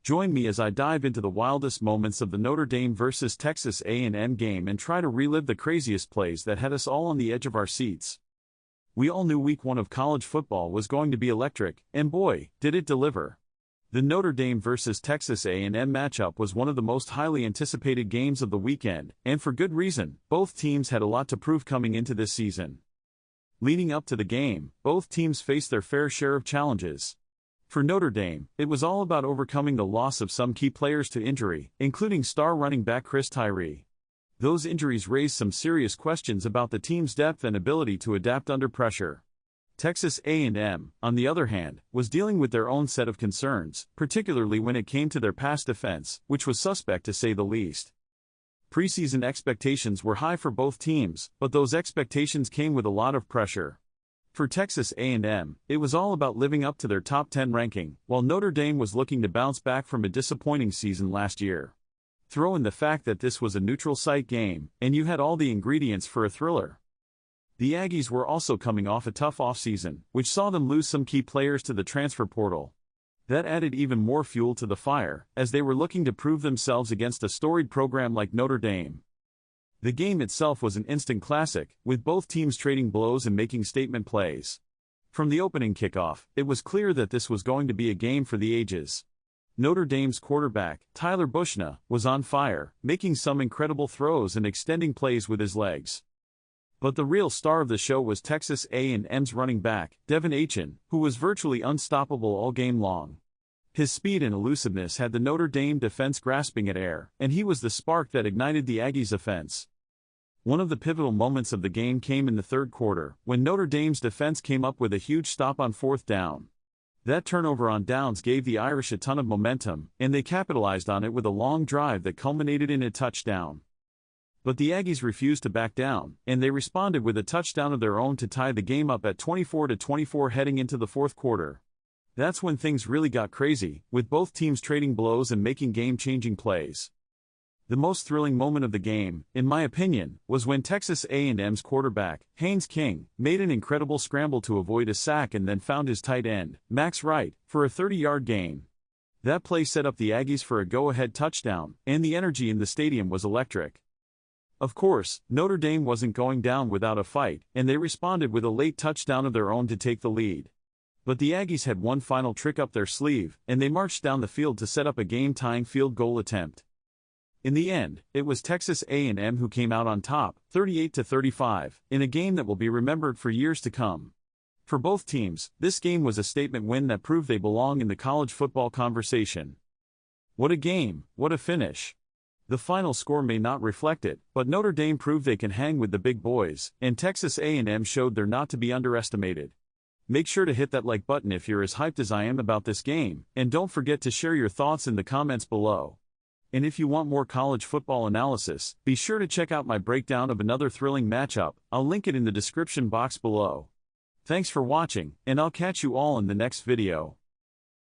Join me as I dive into the wildest moments of the Notre Dame vs. Texas A&M game and try to relive the craziest plays that had us all on the edge of our seats. We all knew week 1 of college football was going to be electric, and boy, did it deliver. The Notre Dame vs. Texas A&M matchup was one of the most highly anticipated games of the weekend, and for good reason. Both teams had a lot to prove coming into this season. Leading up to the game, both teams faced their fair share of challenges. For Notre Dame, it was all about overcoming the loss of some key players to injury, including star running back Chris Tyree. Those injuries raised some serious questions about the team's depth and ability to adapt under pressure. Texas A&M, on the other hand, was dealing with their own set of concerns, particularly when it came to their pass defense, which was suspect to say the least. Preseason expectations were high for both teams, but those expectations came with a lot of pressure. For Texas A&M, it was all about living up to their top 10 ranking, while Notre Dame was looking to bounce back from a disappointing season last year. Throw in the fact that this was a neutral site game, and you had all the ingredients for a thriller. The Aggies were also coming off a tough offseason, which saw them lose some key players to the transfer portal. That added even more fuel to the fire, as they were looking to prove themselves against a storied program like Notre Dame. The game itself was an instant classic, with both teams trading blows and making statement plays. From the opening kickoff, it was clear that this was going to be a game for the ages. Notre Dame's quarterback, Tyler Buchner, was on fire, making some incredible throws and extending plays with his legs. But the real star of the show was Texas A&M's running back, Devin Achin, who was virtually unstoppable all game long. His speed and elusiveness had the Notre Dame defense grasping at air, and he was the spark that ignited the Aggies' offense. One of the pivotal moments of the game came in the third quarter, when Notre Dame's defense came up with a huge stop on 4th down. That turnover on downs gave the Irish a ton of momentum, and they capitalized on it with a long drive that culminated in a touchdown. But the Aggies refused to back down, and they responded with a touchdown of their own to tie the game up at 24-24 heading into the fourth quarter. That's when things really got crazy, with both teams trading blows and making game-changing plays. The most thrilling moment of the game, in my opinion, was when Texas A&M's quarterback, Haynes King, made an incredible scramble to avoid a sack and then found his tight end, Max Wright, for a 30-yard gain. That play set up the Aggies for a go-ahead touchdown, and the energy in the stadium was electric. Of course, Notre Dame wasn't going down without a fight, and they responded with a late touchdown of their own to take the lead. But the Aggies had one final trick up their sleeve, and they marched down the field to set up a game-tying field goal attempt. In the end, it was Texas A&M who came out on top, 38-35, in a game that will be remembered for years to come. For both teams, this game was a statement win that proved they belong in the college football conversation. What a game, what a finish. The final score may not reflect it, but Notre Dame proved they can hang with the big boys, and Texas A&M showed they're not to be underestimated. Make sure to hit that like button if you're as hyped as I am about this game, and don't forget to share your thoughts in the comments below. And if you want more college football analysis, be sure to check out my breakdown of another thrilling matchup. I'll link it in the description box below. Thanks for watching, and I'll catch you all in the next video.